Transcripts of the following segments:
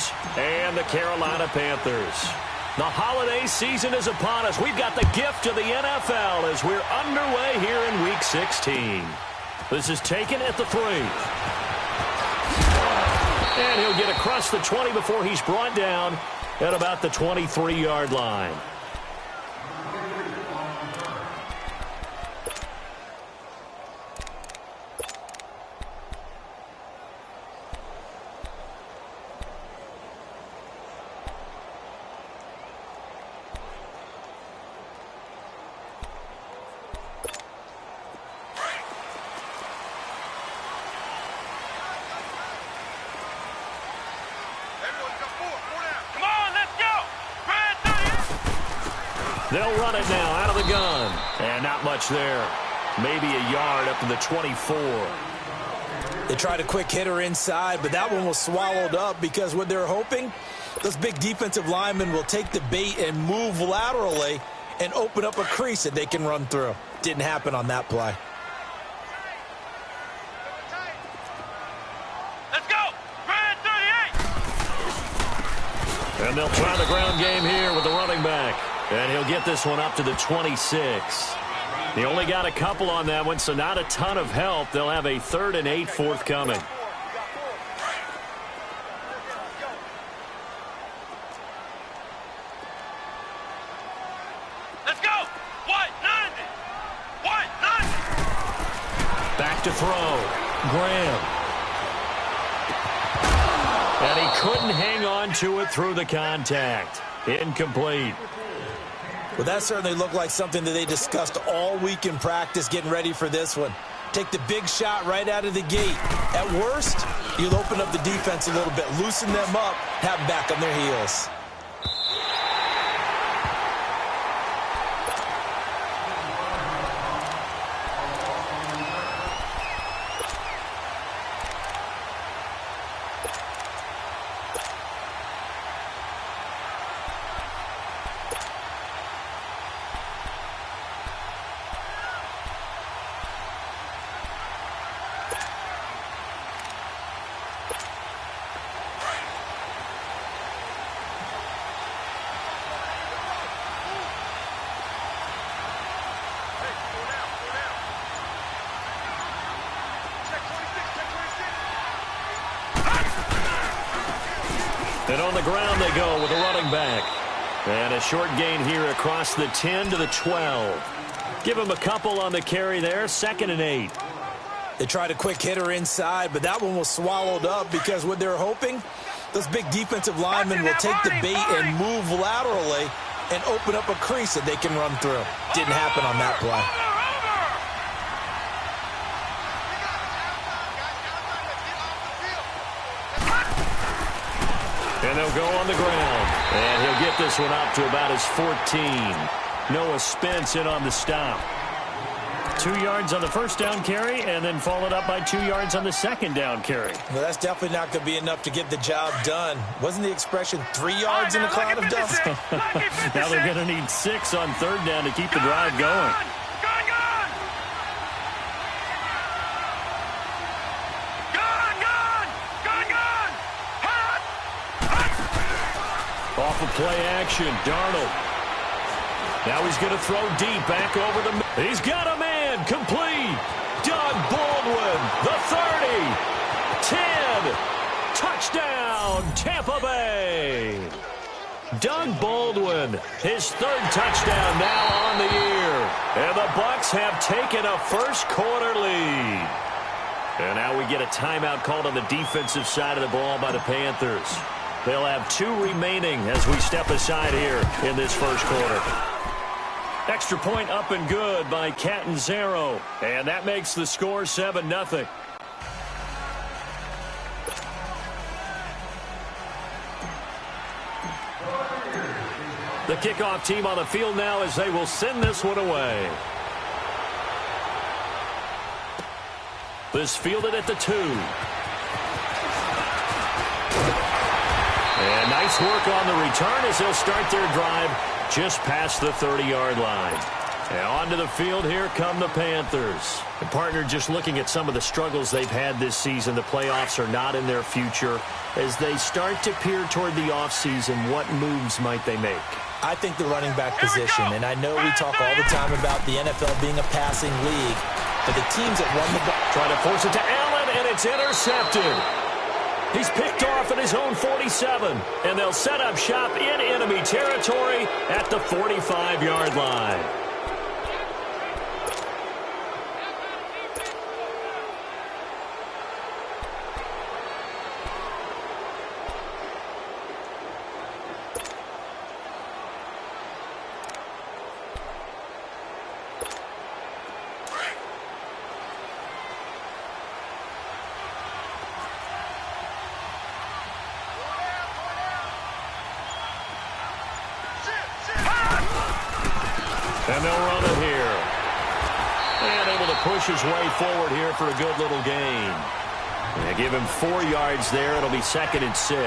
is, and the Carolina Panthers. The holiday season is upon us. We've got the gift of the NFL as we're underway here in Week 16. This is taken at the 3. And he'll get across the 20 before he's brought down at about the 23-yard line. They'll run it now out of the gun. And not much there. Maybe a yard up to the 24. They tried a quick hitter inside, but that one was swallowed up because what they're hoping, those big defensive linemen will take the bait and move laterally and open up a crease that they can run through. Didn't happen on that play. Let's go! Red 38! And they'll try the ground game here with the running back. And he'll get this one up to the 26. He only got a couple on that one, so not a ton of help. They'll have a 3rd and 8 forthcoming. Let's go! White 90! White 90! Back to throw. Graham. And he couldn't hang on to it through the contact. Incomplete. Well, that certainly looked like something that they discussed all week in practice getting ready for this one. Take the big shot right out of the gate. At worst, you'll open up the defense a little bit, loosen them up, have them back on their heels. And on the ground they go with a running back. And a short gain here across the 10 to the 12. Give him a couple on the carry there, 2nd and 8. They tried a quick hitter inside, but that one was swallowed up because what they're hoping, those big defensive linemen will take the bait and move laterally and open up a crease that they can run through. Didn't happen on that play. And they'll go on the ground. And he'll get this one up to about his 14. Noah Spence in on the stop. 2 yards on the first down carry, and then followed up by 2 yards on the second down carry. Well, that's definitely not going to be enough to get the job done. Wasn't the expression 3 yards in a cloud of dust? Now they're going to need 6 on 3rd down to keep the drive going. Off of play action, Darnold. Now he's going to throw deep back over the... He's got a man, complete. Doug Baldwin, the 30. 10. Touchdown, Tampa Bay. Doug Baldwin, his 3rd touchdown now on the year. And the Bucs have taken a first-quarter lead. And now we get a timeout called on the defensive side of the ball by the Panthers. They'll have 2 remaining as we step aside here in this first quarter. Extra point up and good by Catanzaro. And that makes the score 7-0. The kickoff team on the field now as they will send this one away. This fielded at the 2. And nice work on the return as they'll start their drive just past the 30-yard line. And onto the field, here come the Panthers. And partner, just looking at some of the struggles they've had this season, the playoffs are not in their future. As they start to peer toward the offseason, what moves might they make? I think the running back position, and I know we talk all the time about the NFL being a passing league, but the teams that run the ball. Trying to force it to Allen, and it's intercepted. He's picked off at his own 47, and they'll set up shop in enemy territory at the 45-yard line. And they'll run it here. And able to push his way forward here for a good little gain. They give him 4 yards there. It'll be 2nd and 6.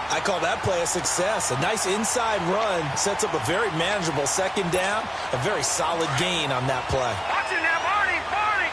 I call that play a success. A nice inside run sets up a very manageable 2nd down. A very solid gain on that play. Watch it now, Barney! Barney!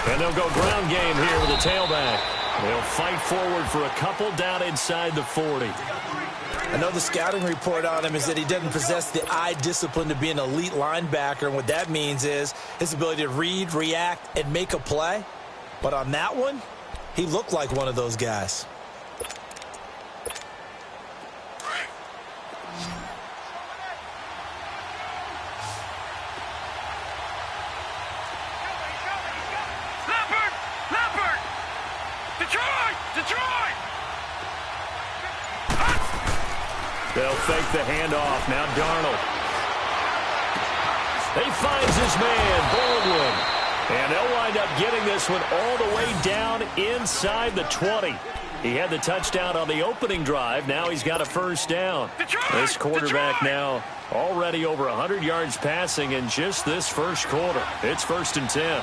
And they'll go ground game here with the tailback. They'll fight forward for a couple down inside the 40. I know the scouting report on him is that he doesn't possess the eye discipline to be an elite linebacker, and what that means is his ability to read, react, and make a play. But on that one, he looked like one of those guys. They'll fake the handoff. Now Darnold. He finds his man, Baldwin. And they'll wind up getting this one all the way down inside the 20. He had the touchdown on the opening drive. Now he's got a first down. This quarterback now already over 100 yards passing in just this first quarter. It's 1st and 10.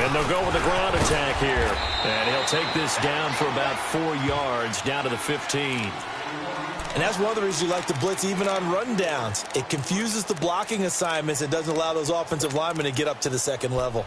And they'll go with the ground attack here. And he'll take this down for about 4 yards, down to the 15. And that's one of the reasons you like to blitz even on run downs. It confuses the blocking assignments and doesn't allow those offensive linemen to get up to the 2nd level.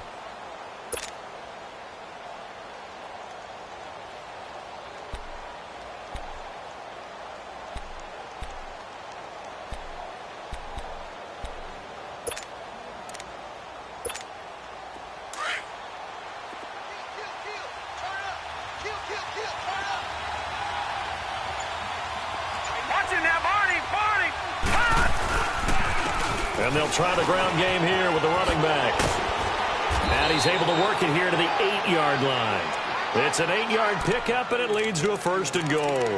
And they'll try the ground game here with the running back. And he's able to work it here to the 8-yard line. It's an 8-yard pickup, and it leads to a 1st and goal.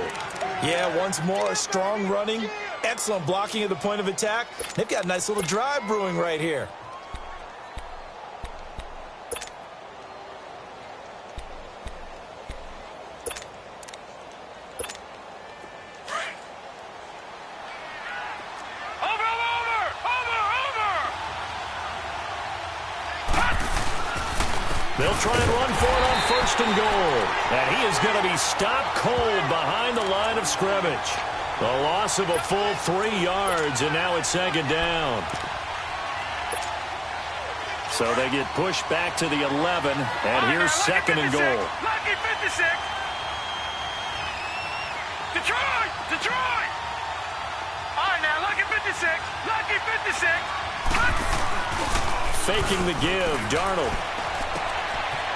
Yeah, once more, strong running, excellent blocking at the point of attack. They've got a nice little drive brewing right here. They'll try and run for it on 1st and goal. And he is going to be stopped cold behind the line of scrimmage. The loss of a full 3 yards, and now it's 2nd down. So they get pushed back to the 11, and here's 2nd and goal. Lucky 56. Detroit! Detroit! All right, now, lucky 56. Lucky 56. Faking the give, Darnold.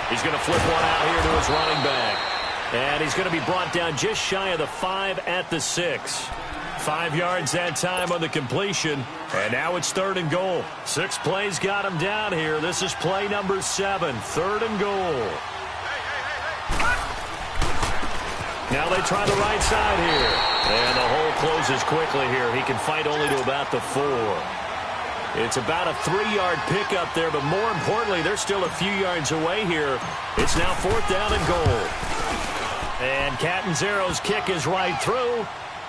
He's going to flip one out here to his running back. And he's going to be brought down just shy of the 5 at the 6. 5 yards that time on the completion. And now it's 3rd and goal. 6 plays got him down here. This is play number 7. 3rd and goal. Now they try the right side here. And the hole closes quickly here. He can fight only to about the 4. It's about a 3-yard pickup there, but more importantly, they're still a few yards away here. It's now 4th down and goal. And Catanzaro's kick is right through,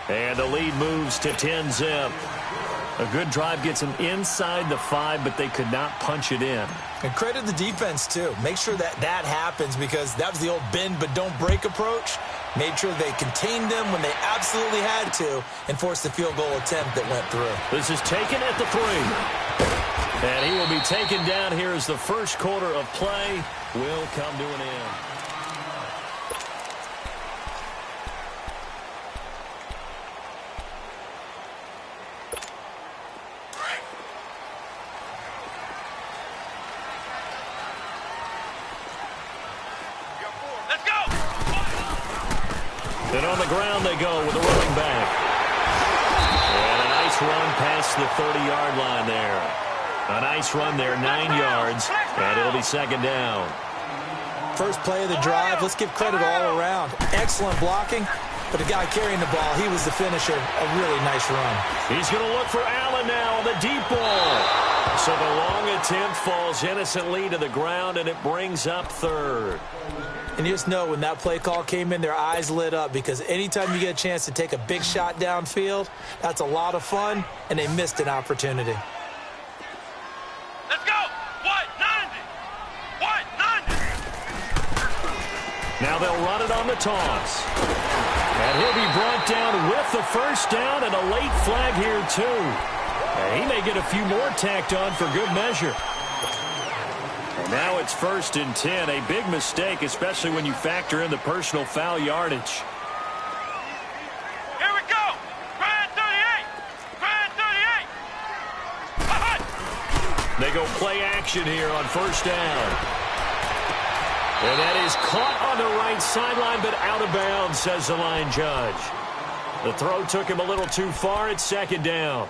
and the lead moves to 10-zip. A good drive gets them inside the 5, but they could not punch it in. And credit the defense, too. Make sure that happens, because that was the old bend but don't break approach. Made sure they contained them when they absolutely had to and forced the field goal attempt that went through. This is taken at the 3. And he will be taken down here as the first quarter of play will come to an end. And on the ground they go with a running back. And a nice run past the 30-yard line there. A nice run there, 9 yards, and it'll be 2nd down. First play of the drive, let's give credit all around. Excellent blocking, but the guy carrying the ball, he was the finisher. A really nice run. He's going to look for Allen now on the deep ball. So the long attempt falls innocently to the ground, and it brings up 3rd. And you just know when that play call came in, their eyes lit up, because anytime you get a chance to take a big shot downfield, that's a lot of fun, and they missed an opportunity. Let's go! What? 90! What? 90! Now they'll run it on the toss. And he'll be brought down with the first down, and a late flag here, too. And he may get a few more tacked on for good measure. And now it's 1st and 10, a big mistake, especially when you factor in the personal foul yardage. Here we go! Grand 38! Grand 38! They go play action here on 1st down. And that is caught on the right sideline, but out of bounds, says the line judge. The throw took him a little too far. It's 2nd down.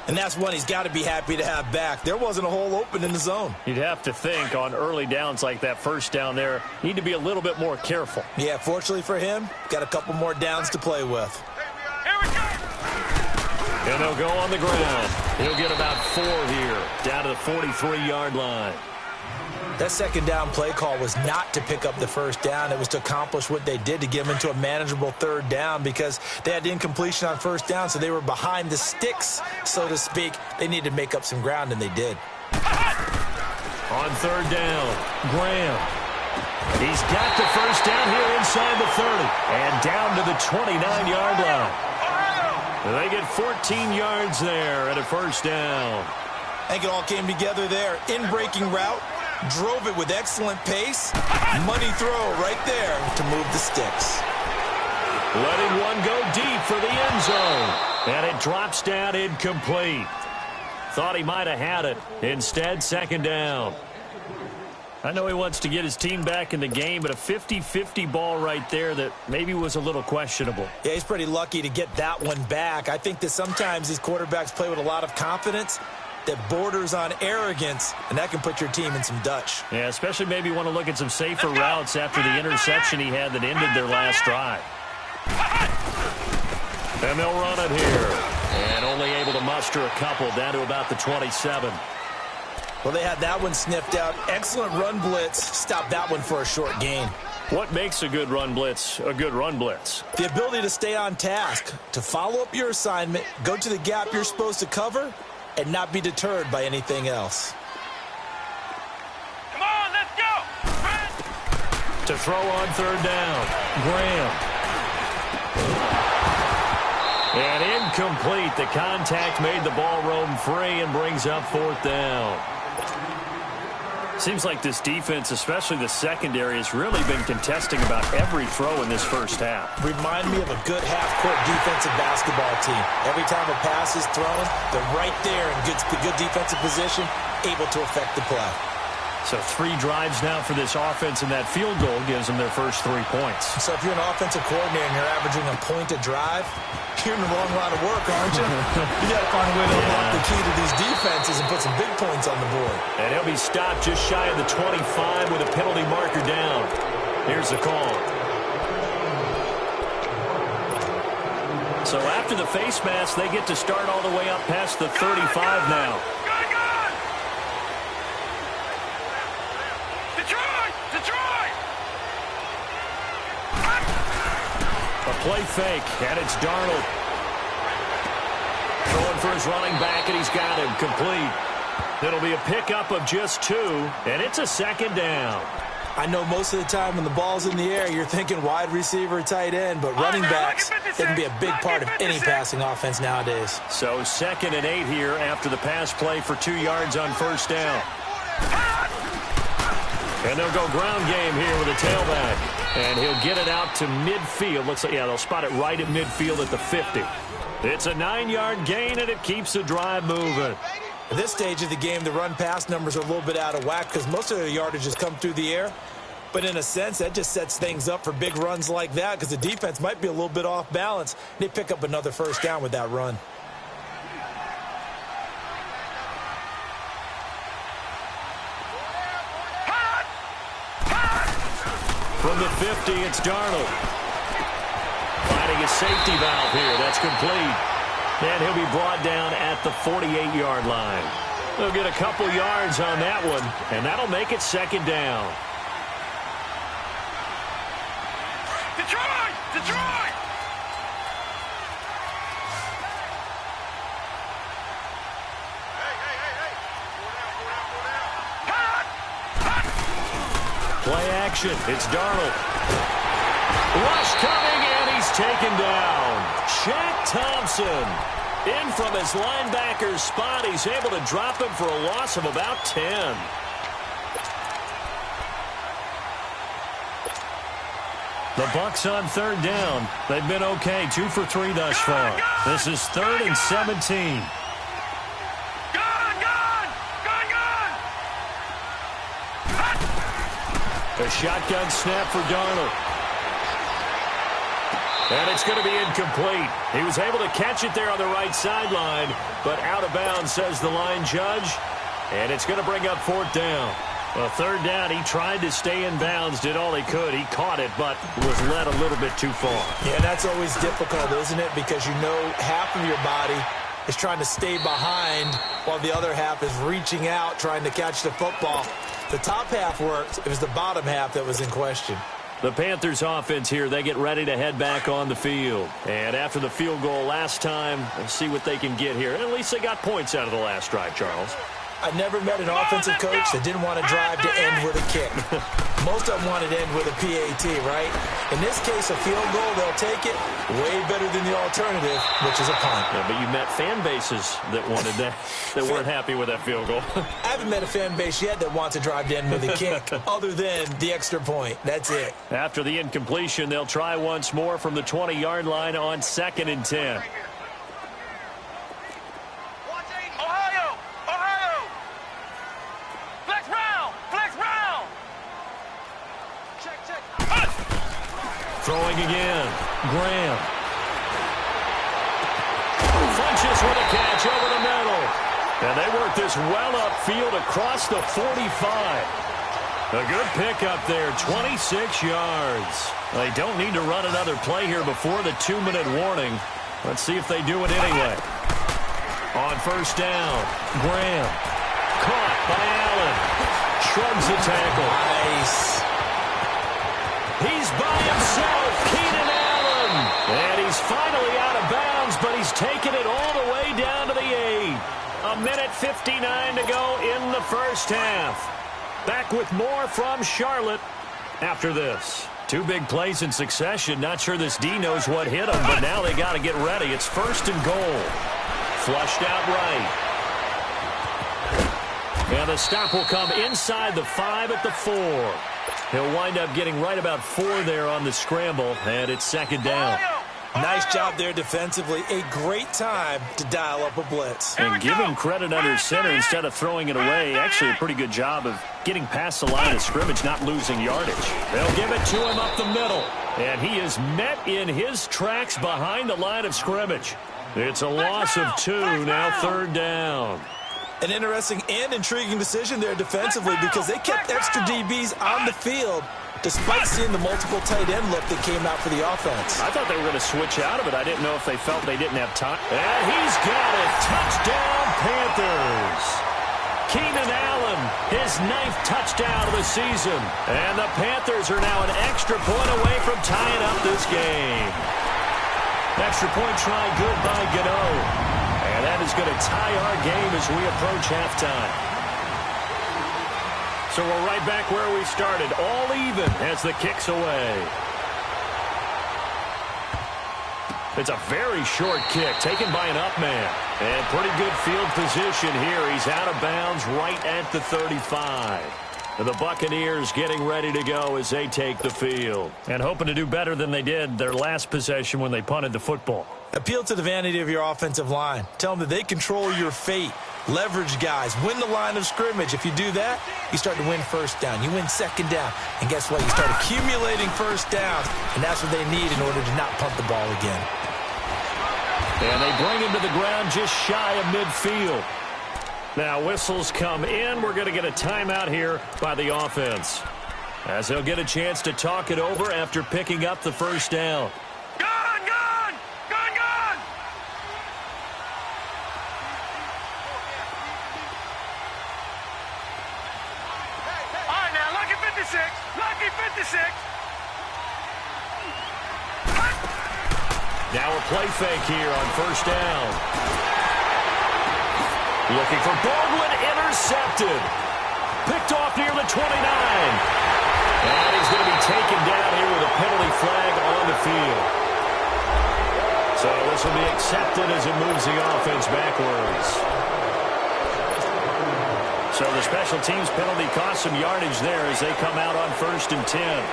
And that's one he's got to be happy to have back. There wasn't a hole open in the zone. You'd have to think on early downs like that 1st down there, need to be a little bit more careful. Yeah, fortunately for him, got a couple more downs to play with. Here we go! And they'll go on the ground. He'll get about 4 here, down to the 43-yard line. That 2nd down play call was not to pick up the 1st down. It was to accomplish what they did, to get them into a manageable 3rd down, because they had incompletion on 1st down, so they were behind the sticks, so to speak. They needed to make up some ground, and they did. On 3rd down, Graham. He's got the first down here inside the 30 and down to the 29-yard line. They get 14 yards there at a 1st down. I think it all came together there. In-breaking route. Drove it with excellent pace. Money throw right there to move the sticks. Letting one go deep for the end zone. And it drops down incomplete. Thought he might have had it. Instead, 2nd down. I know he wants to get his team back in the game, but a 50-50 ball right there that maybe was a little questionable. Yeah, he's pretty lucky to get that one back. I think that sometimes these quarterbacks play with a lot of confidence that borders on arrogance, and that can put your team in some Dutch. Yeah, especially maybe want to look at some safer routes after the interception he had that ended their last drive. And they'll run it here. And only able to muster a couple down to about the 27. Well, they had that one sniffed out. Excellent run blitz. Stopped that one for a short gain. What makes a good run blitz a good run blitz? The ability to stay on task, to follow up your assignment, go to the gap you're supposed to cover, and not be deterred by anything else. Come on, let's go! To throw on 3rd down, Graham. And incomplete. The contact made the ball roam free and brings up 4th down. Seems like this defense, especially the secondary, has really been contesting about every throw in this 1st half. Remind me of a good half-court defensive basketball team. Every time a pass is thrown, they're right there in good defensive position, able to affect the play. So 3 drives now for this offense, and that field goal gives them their first 3 points. So if you're an offensive coordinator and you're averaging a point a drive, you're in the wrong line of work, aren't you? You got to find a way to unlock the key to these defenses and put some big points on the board. And he'll be stopped just shy of the 25 with a penalty marker down. Here's the call. So after the face mask, they get to start all the way up past the 35 now. play fake, and it's Darnold. Going for his running back, and he's got him complete. It'll be a pickup of just 2, and it's a second down. I know most of the time when the ball's in the air, you're thinking wide receiver, tight end, but running backs can be a big part of any passing offense nowadays. So 2nd and 8 here after the pass play for 2 yards on first down. And they'll go ground game here with a tailback. And he'll get it out to midfield. Looks like, yeah, they'll spot it right at midfield at the 50. It's a 9-yard gain, and it keeps the drive moving. At this stage of the game, the run-pass numbers are a little bit out of whack because most of the yardage has come through the air. But in a sense, that just sets things up for big runs like that because the defense might be a little bit off balance. They pick up another first down with that run. From the 50, it's Darnold. Finding a safety valve here. That's complete. And he'll be brought down at the 48-yard line. They'll get a couple yards on that one, and that'll make it second down. Detroit! Detroit! Play action. It's Darnold. Rush coming, and he's taken down. Shaq Thompson in from his linebacker's spot. He's able to drop him for a loss of about 10. The Bucs on third down. They've been okay, 2 for 3 thus far. This is 3rd and 17. A shotgun snap for Darnold. And it's going to be incomplete. He was able to catch it there on the right sideline, but out of bounds, says the line judge. And it's going to bring up 4th down. Well, 3rd down, he tried to stay in bounds, did all he could. He caught it, but was led a little bit too far. Yeah, that's always difficult, isn't it? Because you know half of your body is trying to stay behind while the other half is reaching out, trying to catch the football. The top half worked. It was the bottom half that was in question. The Panthers offense here, they get ready to head back on the field. And after the field goal last time, let's see what they can get here. At least they got points out of the last drive, Charles. I never met an offensive coach that didn't want to drive to end with a kick. Most of them wanted to end with a PAT, right? In this case, a field goal, they'll take it. Way better than the alternative, which is a punt. Yeah, but you met fan bases that wanted that, that weren't happy with that field goal. I haven't met a fan base yet that wants to drive to end with a kick, other than the extra point. That's it. After the incompletion, they'll try once more from the 20-yard line on 2nd and 10. Throwing again. Graham. Funches with a catch over the middle. And they work this well upfield across the 45. A good pickup there, 26 yards. They don't need to run another play here before the 2-minute warning. Let's see if they do it anyway. On first down, Graham. Caught by Allen. Shrugs the tackle. Nice. He's by himself, Keenan Allen. And he's finally out of bounds, but he's taken it all the way down to the 8. A minute 59 to go in the first half. Back with more from Charlotte after this. 2 big plays in succession. Not sure this D knows what hit him, but now they got to get ready. It's 1st and goal. Flushed out right. And the stop will come inside the 5 at the 4. He'll wind up getting right about 4 there on the scramble, and it's 2nd down. Nice job there defensively. A great time to dial up a blitz. And give him credit under center instead of throwing it away. Actually, a pretty good job of getting past the line of scrimmage, not losing yardage. They'll give it to him up the middle. And he is met in his tracks behind the line of scrimmage. It's a loss of 2, now 3rd down. An interesting and intriguing decision there defensively because they kept extra DBs on the field despite seeing the multiple tight end look that came out for the offense. I thought they were going to switch out of it. I didn't know if they felt they didn't have time. And he's got it. Touchdown, Panthers. Keenan Allen, his 9th touchdown of the season. And the Panthers are now an extra point away from tying up this game. Extra point try good by Gano. And that is going to tie our game as we approach halftime. So we're right back where we started, all even as the kick's away. It's a very short kick taken by an up man. And pretty good field position here. He's out of bounds right at the 35. The Buccaneers getting ready to go as they take the field. And hoping to do better than they did their last possession when they punted the football. Appeal to the vanity of your offensive line. Tell them that they control your fate. Leverage guys. Win the line of scrimmage. If you do that, you start to win first down. You win second down. And guess what? You start accumulating first downs. And that's what they need in order to not punt the ball again. And they bring him to the ground just shy of midfield. Now whistles come in. We're going to get a timeout here by the offense, as they'll get a chance to talk it over after picking up the first down. Gone! Gone! Gone! Gone! All right, now, lucky 56. Lucky 56. Now a play fake here on first down. Looking for Baldwin, intercepted. Picked off near the 29. And he's going to be taken down here with a penalty flag on the field. So this will be accepted as it moves the offense backwards. So the special teams penalty cost some yardage there as they come out on 1st and 10.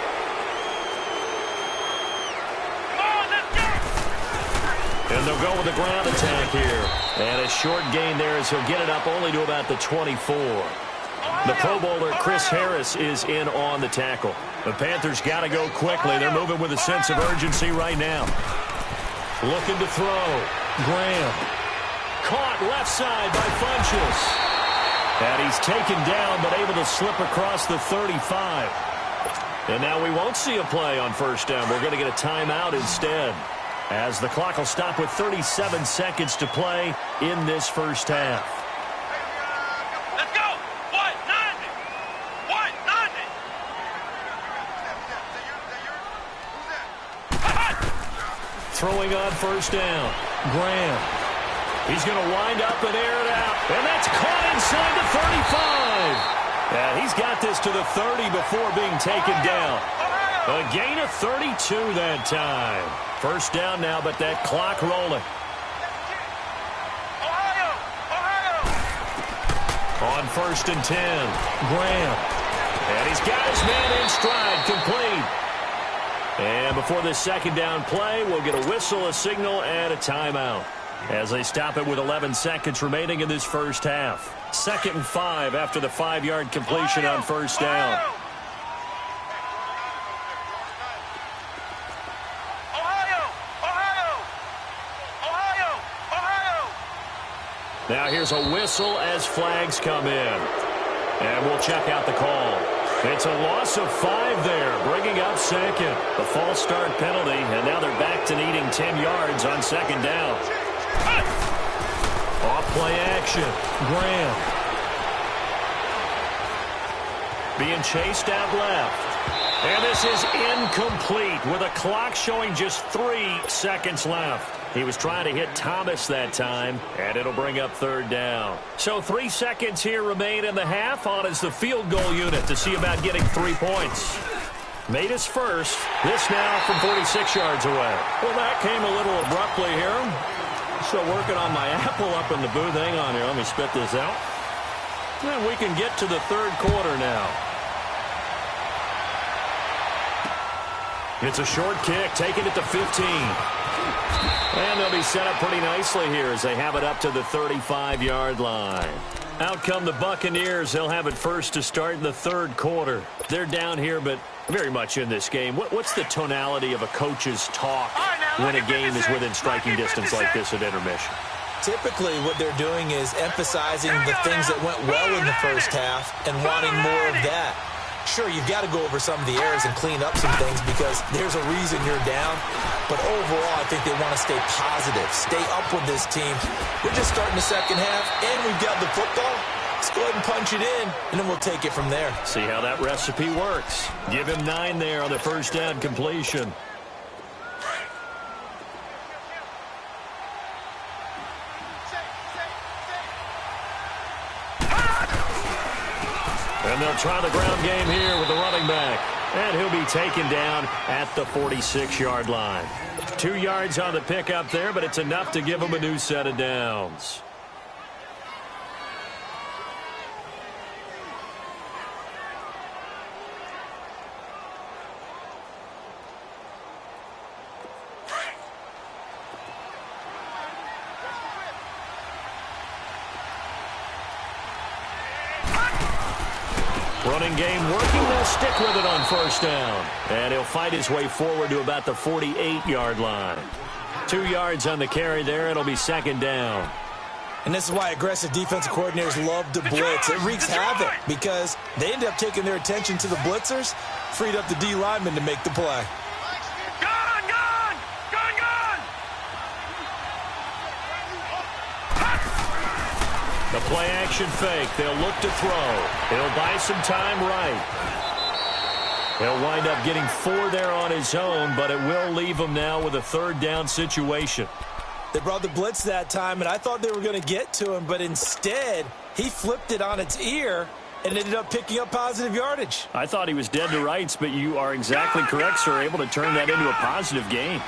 And they'll go with the ground attack here. And a short gain there as he'll get it up only to about the 24. The Pro Bowler Chris Harris is in on the tackle. The Panthers got to go quickly. They're moving with a sense of urgency right now. Looking to throw. Graham. Caught left side by Funchess. And he's taken down but able to slip across the 35. And now we won't see a play on first down. We're going to get a timeout instead, as the clock will stop with 37 seconds to play in this first half. Let's go! What? Nothing! What? Nothing! Throwing on first down. Graham. He's going to wind up and air it out. And that's caught inside the 35. Yeah, he's got this to the 30 before being taken down. A gain of 32 that time. First down now, but that clock rolling. On 1st and 10, Graham. And he's got his man in stride, complete. And before this second down play, we'll get a whistle, a signal, and a timeout, as they stop it with 11 seconds remaining in this first half. 2nd and 5 after the 5-yard completion on first down. Now here's a whistle as flags come in. And we'll check out the call. It's a loss of 5 there, bringing up second. The false start penalty, and now they're back to needing 10 yards on second down. Off play action. Graham. Being chased out left. And this is incomplete with a clock showing just 3 seconds left. He was trying to hit Thomas that time, and it'll bring up 3rd down. So 3 seconds here remain in the half. On is the field goal unit to see about getting 3 points. Made his first. This now from 46 yards away. Well, that came a little abruptly here. Still working on my apple up in the booth. Hang on here. Let me spit this out. And we can get to the 3rd quarter now. It's a short kick, taking it to 15. And they'll be set up pretty nicely here as they have it up to the 35-yard line. Out come the Buccaneers. They'll have it first to start in the 3rd quarter. They're down here, but very much in this game. What's the tonality of a coach's talk when a game is within striking distance like this at intermission? Typically, what they're doing is emphasizing the things that went well in the first half and wanting more of that. Sure, you've got to go over some of the errors and clean up some things because there's a reason you're down. But overall, I think they want to stay positive, stay up with this team. We're just starting the second half, and we've got the football. Let's go ahead and punch it in, and then we'll take it from there. See how that recipe works. Give him 9 there on the first down completion. And they'll try the ground game here with the running back. And he'll be taken down at the 46-yard line. 2 yards on the pickup there, but it's enough to give him a new set of downs. Running game working. They'll stick with it on first down. And he'll fight his way forward to about the 48-yard line. 2 yards on the carry there. It'll be second down. And this is why aggressive defensive coordinators love to blitz. It wreaks havoc because they end up taking their attention to the blitzers, freed up the D lineman to make the play. The play-action fake. They'll look to throw. He'll buy some time right. He'll wind up getting 4 there on his own, but it will leave him now with a third down situation. They brought the blitz that time, and I thought they were going to get to him, but instead, he flipped it on its ear and ended up picking up positive yardage. I thought he was dead to rights, but you are exactly correct, sir. Able to turn that into a positive gain.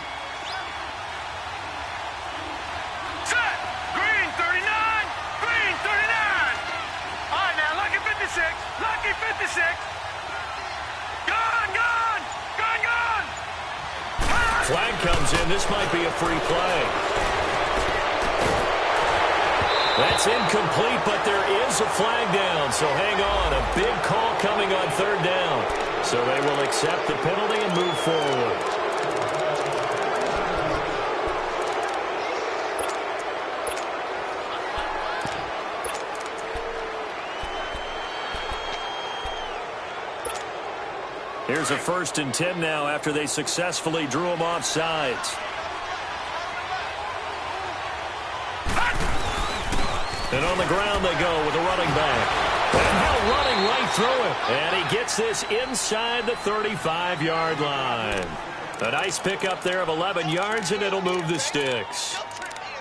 Flag comes in. This might be a free play. That's incomplete, but there is a flag down, so hang on. A big call coming on third down. So they will accept the penalty and move forward. Here's a 1st and 10 now after they successfully drew him off sides. And on the ground they go with a running back. And now running right through it. And he gets this inside the 35-yard line. A nice pickup there of 11 yards, and it'll move the sticks.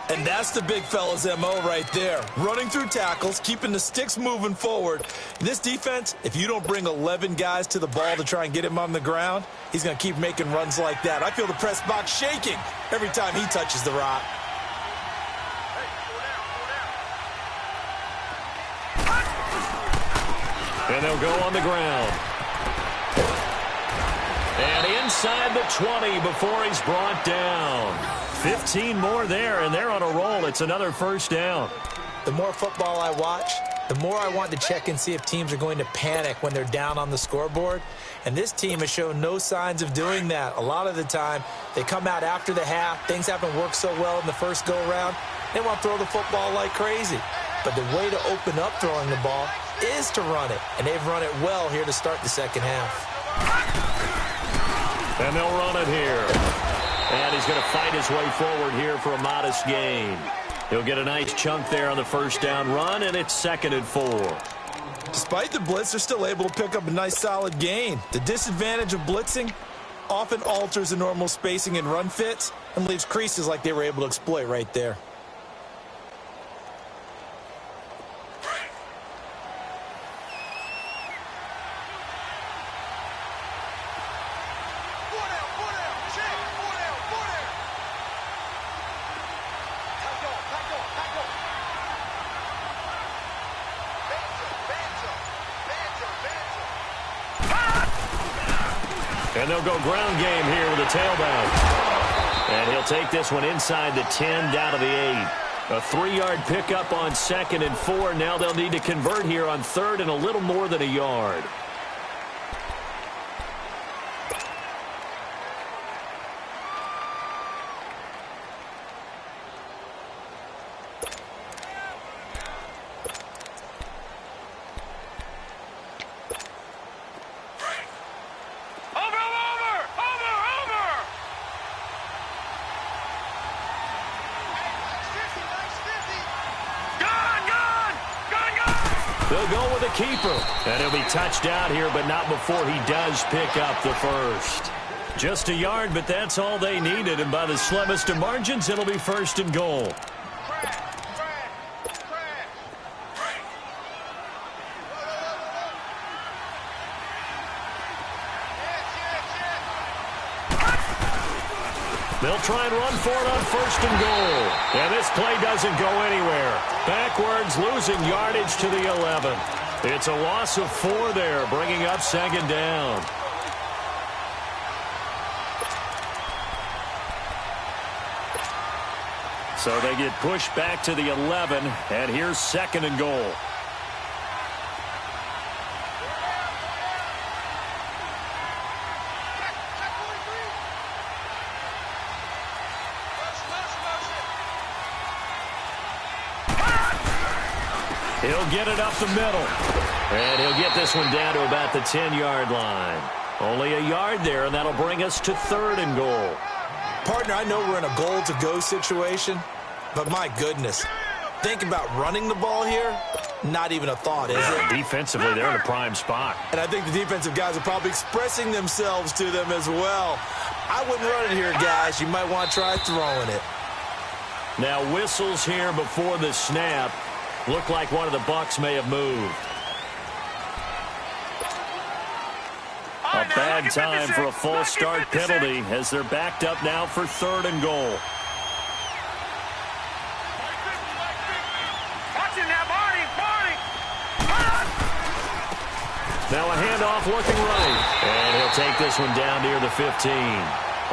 And that's the big fella's MO right there. Running through tackles, keeping the sticks moving forward. This defense, if you don't bring 11 guys to the ball to try and get him on the ground, he's going to keep making runs like that. I feel the press box shaking every time he touches the rock. And they'll go on the ground. And inside the 20 before he's brought down. 15 more there, and they're on a roll. It's another first down. The more football I watch, the more I want to check and see if teams are going to panic when they're down on the scoreboard. And this team has shown no signs of doing that. A lot of the time, they come out after the half. Things haven't worked so well in the first go-around. They want to throw the football like crazy. But the way to open up throwing the ball is to run it. And they've run it well here to start the second half. And they'll run it here. And he's going to fight his way forward here for a modest gain. He'll get a nice chunk there on the first down run, and it's 2nd and 4. Despite the blitz, they're still able to pick up a nice solid gain. The disadvantage of blitzing often alters the normal spacing and run fits and leaves creases like they were able to exploit right there. And they'll go ground game here with a tailback. And he'll take this one inside the 10, down to the 8. A 3-yard pickup on 2nd and 4. Now they'll need to convert here on 3rd and a little more than a yard. They'll go with a keeper. And he'll be touched out here, but not before he does pick up the first. Just a yard, but that's all they needed. And by the slimmest of margins, it'll be 1st and goal. They'll try and run for it on 1st and goal. And this play doesn't go anywhere. Backwards, losing yardage to the 11. It's a loss of 4 there, bringing up 2nd down. So they get pushed back to the 11, and here's 2nd and goal. He'll get it up the middle. And he'll get this one down to about the 10-yard line. Only a yard there, and that'll bring us to 3rd and goal. Partner, I know we're in a goal-to-go situation, but my goodness, think about running the ball here. Not even a thought, is it? Defensively, they're in a prime spot. And I think the defensive guys are probably expressing themselves to them as well. I wouldn't run it here, guys. You might want to try throwing it. Now, whistles here before the snap. Looked like one of the Bucks may have moved. A bad time for a false start penalty as they're backed up now for 3rd and goal. Now a handoff looking right. And he'll take this one down near the 15.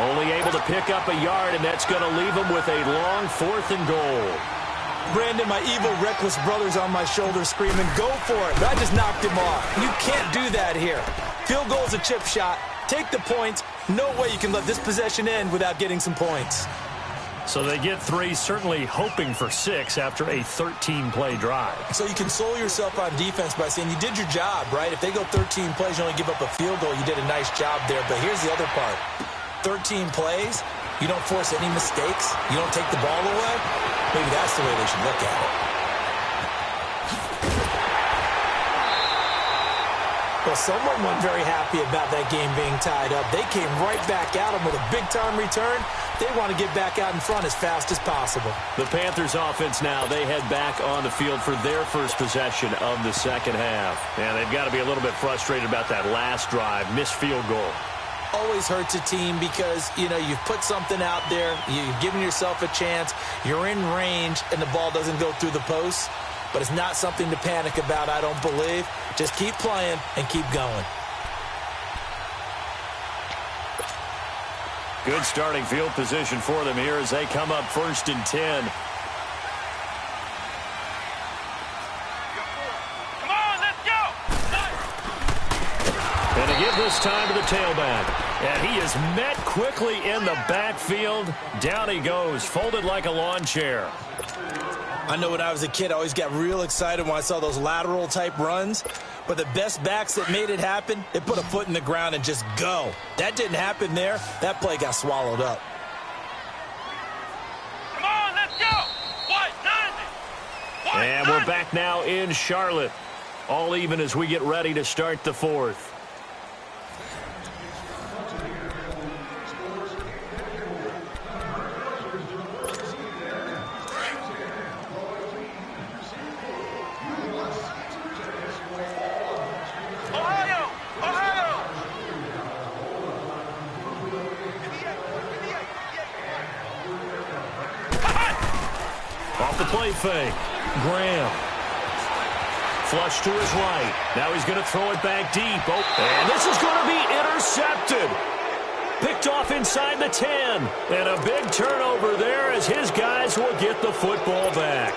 Only able to pick up a yard, and that's going to leave him with a long 4th and goal. Brandon, my evil, reckless brother's on my shoulder screaming, go for it. But I just knocked him off. You can't do that here. Field goal's a chip shot. Take the points. No way you can let this possession end without getting some points. So they get 3, certainly hoping for 6 after a 13-play drive. So you console yourself on defense by saying you did your job, right? If they go 13 plays, you only give up a field goal, you did a nice job there. But here's the other part. 13 plays, you don't force any mistakes, you don't take the ball away. Maybe that's the way they should look at it. Well, someone wasn't very happy about that game being tied up. They came right back at them with a big-time return. They want to get back out in front as fast as possible. The Panthers offense now, they head back on the field for their first possession of the 2nd half. And they've got to be a little bit frustrated about that last drive, missed field goal. Always hurts a team because, you know, you've put something out there, you've given yourself a chance, you're in range, and the ball doesn't go through the post. But it's not something to panic about, I don't believe. Just keep playing and keep going. Good starting field position for them here as they come up 1st and 10. Come on, let's go! And to give this time to the tailback. And he is met quickly in the backfield. Down he goes, folded like a lawn chair. I know when I was a kid, I always got real excited when I saw those lateral-type runs. But the best backs that made it happen, they put a foot in the ground and just go. That didn't happen there. That play got swallowed up. Come on, let's go! What? And we're back now in Charlotte. All even as we get ready to start the 4th. Play fake. Graham. Flush to his right. Now he's going to throw it back deep. Oh, and this is going to be intercepted. Picked off inside the 10. And a big turnover there as his guys will get the football back.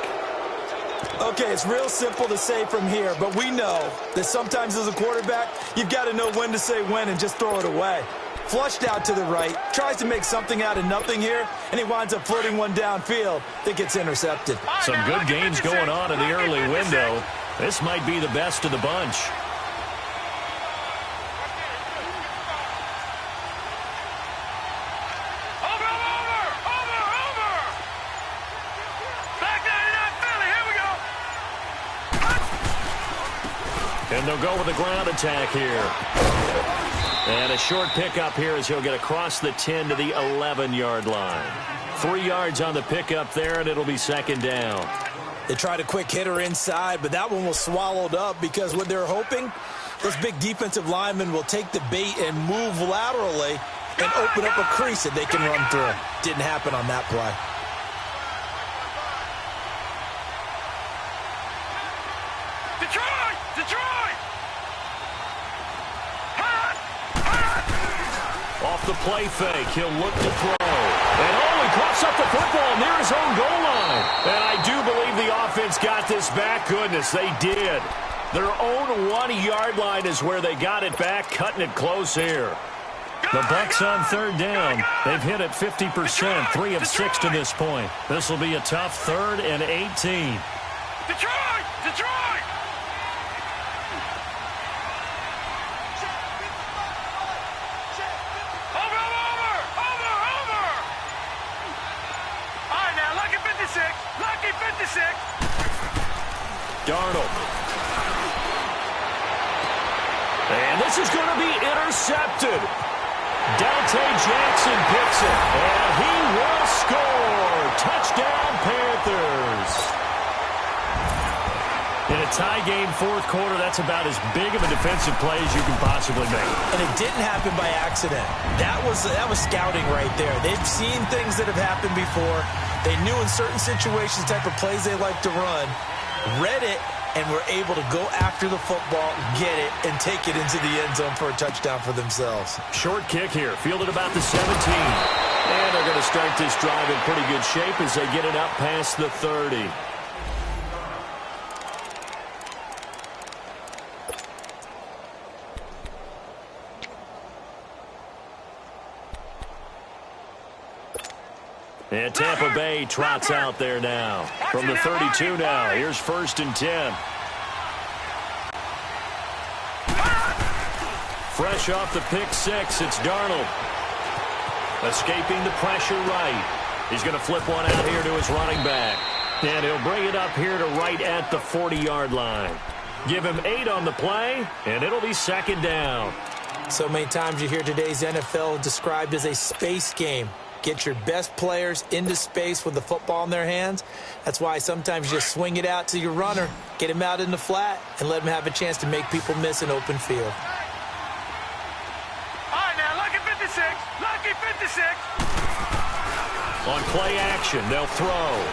Okay, it's real simple to say from here, but we know that sometimes as a quarterback, you've got to know when to say when and just throw it away. Flushed out to the right, tries to make something out of nothing here, and he winds up floating one downfield that gets intercepted. Some good games going on in the early window. This might be the best of the bunch. Over! Back 99 Philly, here we go! And they'll go with a ground attack here. And a short pickup here as he'll get across the 10 to the 11-yard line. 3 yards on the pickup there, and it'll be 2nd down. They tried a quick hitter inside, but that one was swallowed up because what they're hoping, those big defensive linemen will take the bait and move laterally and open up a crease that they can run through. Didn't happen on that play. Detroit! Detroit! Off the play fake, he'll look to throw. And he coughs up the football near his own goal line. And I do believe the offense got this back. Goodness, they did. Their own 1-yard line is where they got it back, cutting it close here. The Bucs on third down. They've hit it 50%, 3 of 6 to this point. This will be a tough 3rd and 18. Detroit! Detroit! Lucky 56. Darnold. And this is going to be intercepted. Dante Jackson picks it. And he will score. Touchdown, Panthers. In a tie game, 4th quarter, that's about as big of a defensive play as you can possibly make. And it didn't happen by accident. That was scouting right there. They've seen things that have happened before. They knew in certain situations the type of plays they like to run, read it, and were able to go after the football, get it, and take it into the end zone for a touchdown for themselves. Short kick here, fielded about the 17. And they're going to start this drive in pretty good shape as they get it up past the 30. And Tampa Bay trots out there now. From the 32 now, here's 1st and 10. Fresh off the pick 6, it's Darnold. Escaping the pressure right. He's going to flip one out here to his running back. And he'll bring it up here to right at the 40-yard line. Give him 8 on the play, and it'll be 2nd down. So many times you hear today's NFL described as a space game. Get your best players into space with the football in their hands. That's why sometimes you just swing it out to your runner, get him out in the flat, and let him have a chance to make people miss an open field. All right, now, lucky 56. Lucky 56. On play action, they'll throw.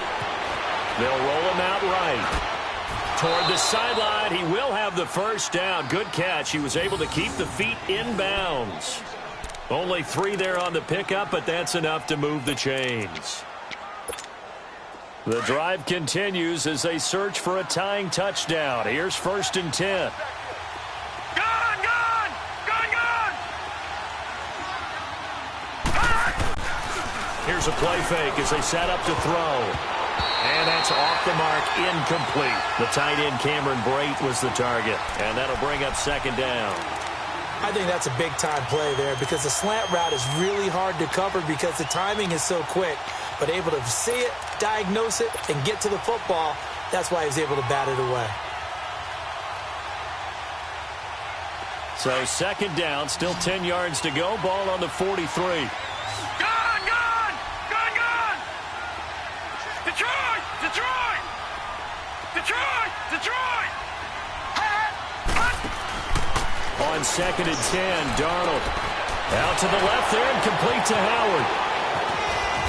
They'll roll him out right. Toward the sideline, he will have the 1st down. Good catch. He was able to keep the feet in bounds. Only 3 there on the pickup, but that's enough to move the chains. The drive continues as they search for a tying touchdown. Here's 1st and 10. Gone! Here's a play fake as they set up to throw. And that's off the mark, incomplete. The tight end, Cameron Brate, was the target. And that'll bring up 2nd down. I think that's a big-time play there because the slant route is really hard to cover because the timing is so quick. But able to see it, diagnose it, and get to the football, that's why he was able to bat it away. So 2nd down, still 10 yards to go. Ball on the 43. Gone! Detroit! Detroit! Detroit! Detroit! On 2nd and 10, Darnold. Out to the left there and complete to Howard.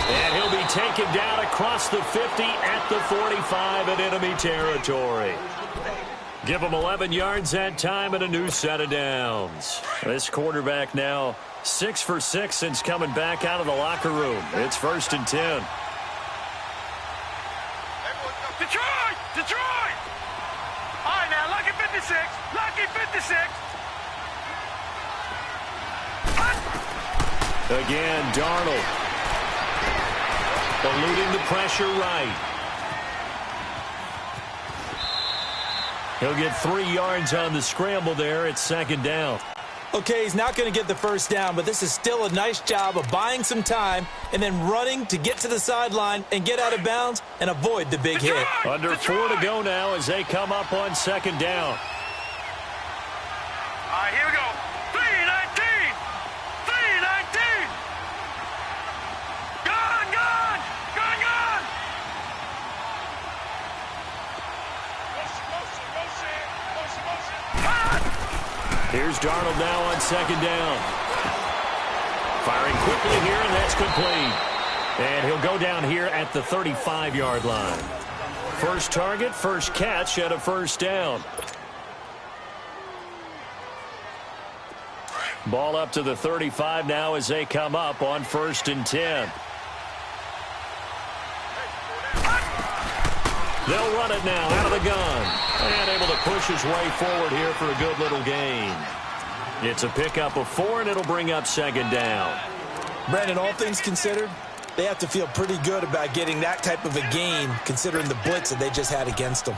And he'll be taken down across the 50 at the 45 in enemy territory. Give him 11 yards that time and a new set of downs. This quarterback now 6 for 6 since coming back out of the locker room. It's 1st and 10. Detroit! Detroit! All right, now, lucky 56. Lucky 56. Again, Darnold. Eluding the pressure right. He'll get 3 yards on the scramble there. It's 2nd down. Okay, he's not going to get the 1st down, but this is still a nice job of buying some time and then running to get to the sideline and get out of bounds and avoid the big hit. Under 4 to go now as they come up on 2nd down. All right, here we go. 3-19. 3-19. Gone! Motion. Here's Darnold now on 2nd down. Firing quickly here, and that's complete. And he'll go down here at the 35-yard line. First target, first catch at a first down. Ball up to the 35 now as they come up on 1st and 10. They'll run it now out of the gun. And able to push his way forward here for a good little gain. It's a pickup of 4, and it'll bring up 2nd down. Brandon, all things considered, they have to feel pretty good about getting that type of a gain, considering the blitz that they just had against them.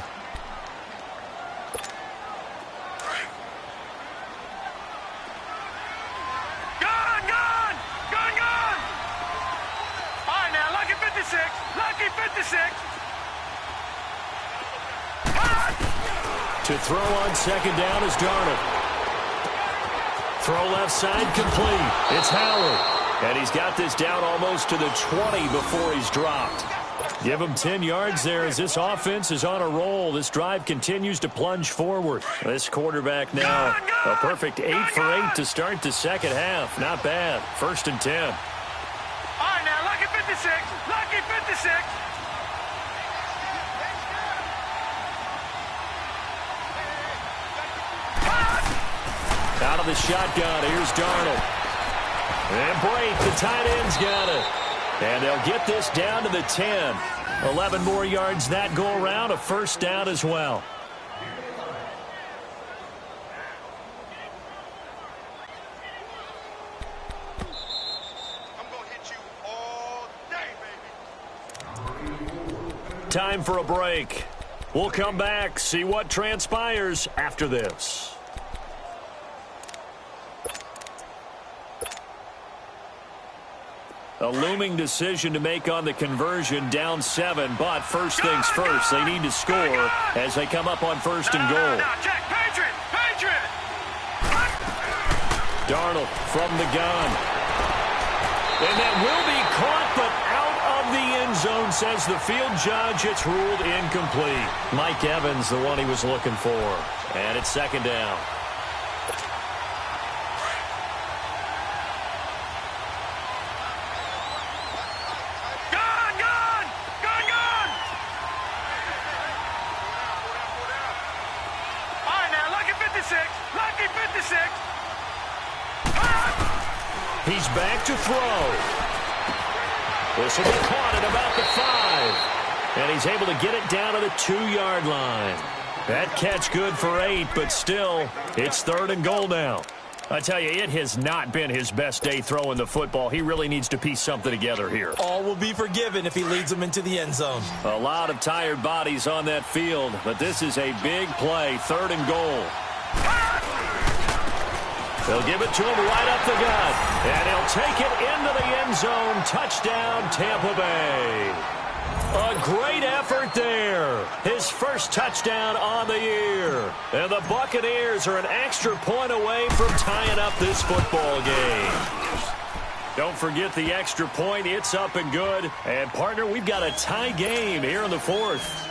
Gun! Gun! Gun! Gun! All right, now, lucky 56. Lucky 56. To throw on 2nd down is Darnold. Throw left side complete. It's Howard. And he's got this down almost to the 20 before he's dropped. Give him 10 yards there as this offense is on a roll. This drive continues to plunge forward. This quarterback now a perfect 8 for 8 to start the second half. Not bad. 1st and 10. All right, now, lucky 56. Lucky 56. Out of the shotgun, here's Darnold. And Brate, the tight end's got it. And they'll get this down to the 10. 11 more yards that go around, a first down as well. I'm going to hit you all day, baby. Time for a break. We'll come back, see what transpires after this. A looming decision to make on the conversion, down 7, but first things first, they need to score as they come up on 1st and goal. Now, check. Patriot! Patriot! Darnold from the gun. And that will be caught, but out of the end zone, says the field judge. It's ruled incomplete. Mike Evans, the one he was looking for. And it's 2nd down. He's back to throw. This will be caught at about the 5. And he's able to get it down to the 2-yard line. That catch good for 8, but still, it's 3rd and goal now. I tell you, it has not been his best day throwing the football. He really needs to piece something together here. All will be forgiven if he leads them into the end zone. A lot of tired bodies on that field, but this is a big play, 3rd and goal. They'll give it to him right up the gut. And he'll take it into the end zone. Touchdown, Tampa Bay. A great effort there. His first touchdown on the year. And the Buccaneers are an extra point away from tying up this football game. Don't forget the extra point. It's up and good. And, partner, we've got a tie game here in the 4th.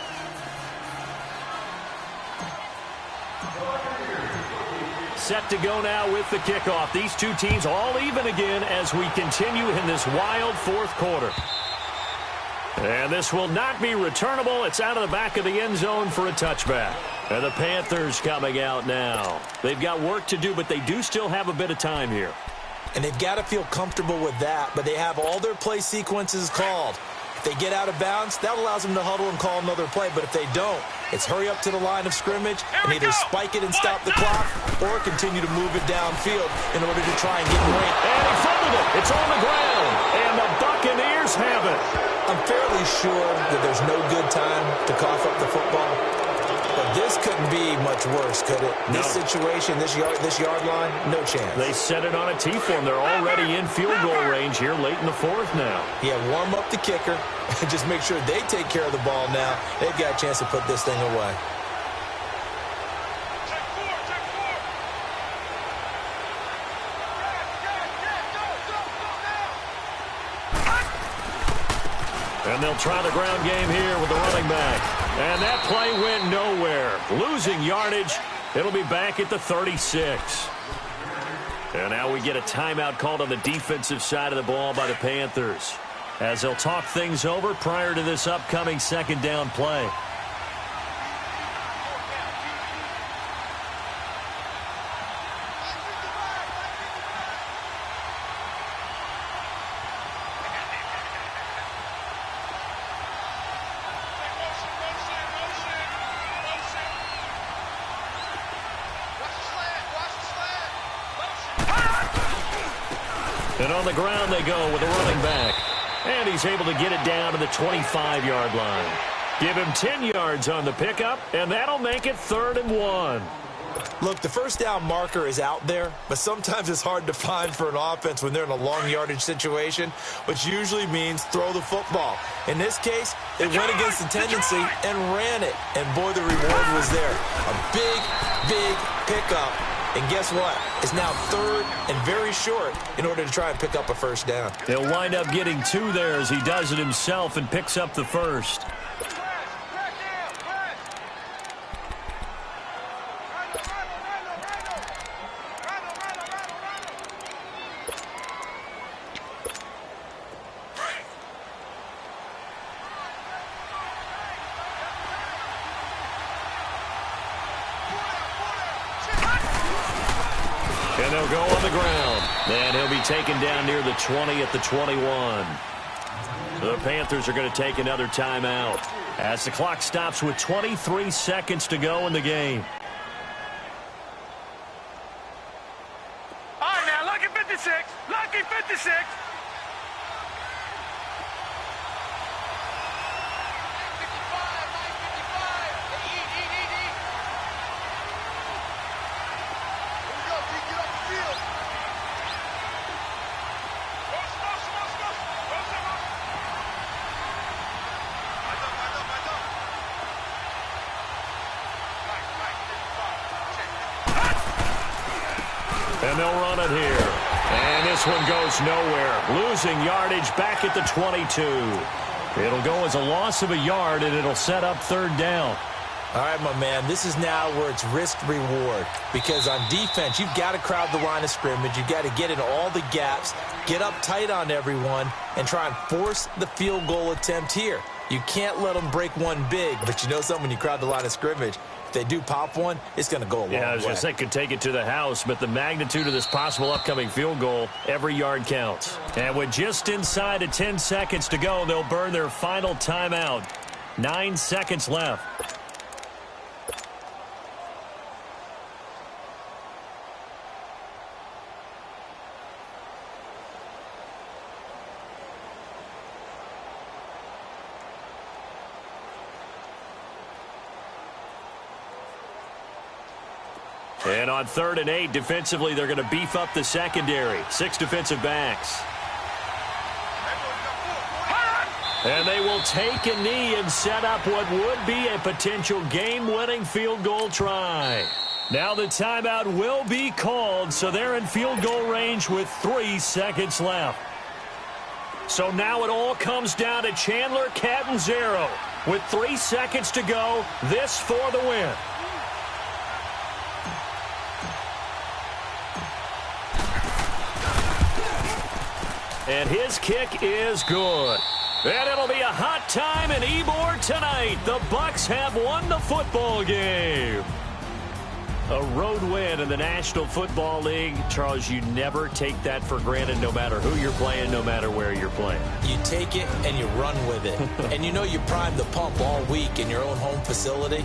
Set to go now with the kickoff. These two teams all even again as we continue in this wild 4th quarter. And this will not be returnable. It's out of the back of the end zone for a touchback. And the Panthers coming out now. They've got work to do, but they do still have a bit of time here. And they've got to feel comfortable with that, but they have all their play sequences called. If they get out of bounds, that allows them to huddle and call another play. But if they don't, it's hurry up to the line of scrimmage and either spike it and stop the clock or continue to move it downfield in order to try and get in range. And he fumbled it. It's on the ground. And the Buccaneers have it. I'm fairly sure that there's no good time to cough up the football. But this couldn't be much worse, could it? No. This situation, this yard line, no chance. They set it on a T-form. They're already in field goal range here late in the 4th now. Yeah, warm up the kicker and just make sure they take care of the ball now. They've got a chance to put this thing away. And they'll try the ground game here with the running back. And that play went nowhere. Losing yardage. It'll be back at the 36. And now we get a timeout called on the defensive side of the ball by the Panthers, as they'll talk things over prior to this upcoming second down play. And on the ground they go with a running back. And he's able to get it down to the 25-yard line. Give him 10 yards on the pickup, and that'll make it 3rd and 1. Look, the first down marker is out there, but sometimes it's hard to find for an offense when they're in a long yardage situation, which usually means throw the football. In this case, they went against the tendency and ran it. And boy, the reward was there. A big, big pickup. And guess what? It's now 3rd and very short in order to try and pick up a first down. He'll wind up getting 2 there as he does it himself and picks up the first. And they'll go on the ground. And he'll be taken down near the 20 at the 21. The Panthers are going to take another timeout as the clock stops with 23 seconds to go in the game. All right, now, lucky 56. Lucky 56. And they'll run it here. And this one goes nowhere. Losing yardage back at the 22. It'll go as a loss of a yard, and it'll set up 3rd down. All right, my man, this is now where it's risk-reward. Because on defense, you've got to crowd the line of scrimmage. You've got to get in all the gaps, get up tight on everyone, and try and force the field goal attempt here. You can't let them break one big, but you know something, when you crowd the line of scrimmage, if they do pop one, it's going to go a long way. Yeah, I was going to say could take it to the house, but the magnitude of this possible upcoming field goal, every yard counts. And with just inside of 10 seconds to go, they'll burn their final timeout. 9 seconds left. And on 3rd and 8, defensively, they're going to beef up the secondary. 6 defensive backs. And they will take a knee and set up what would be a potential game-winning field goal try. Now the timeout will be called, so they're in field goal range with 3 seconds left. So now it all comes down to Chandler Catanzaro. With 3 seconds to go, this for the win. And his kick is good. And it'll be a hot time in Ybor tonight. The Bucks have won the football game. A road win in the National Football League. Charles, you never take that for granted no matter who you're playing, no matter where you're playing. You take it and you run with it. And you know you primed the pump all week in your own home facility.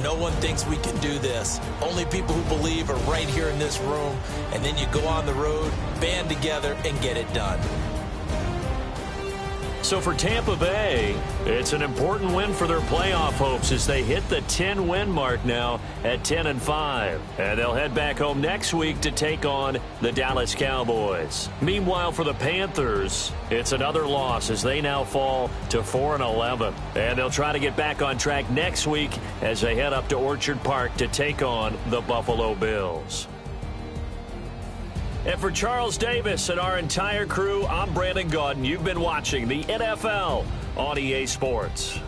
No one thinks we can do this. Only people who believe are right here in this room. And then you go on the road, band together, and get it done. So for Tampa Bay, it's an important win for their playoff hopes as they hit the 10-win mark now at 10-5. And they'll head back home next week to take on the Dallas Cowboys. Meanwhile, for the Panthers, it's another loss as they now fall to 4-11. And they'll try to get back on track next week as they head up to Orchard Park to take on the Buffalo Bills. And for Charles Davis and our entire crew, I'm Brandon Gaudin. You've been watching the NFL on EA Sports.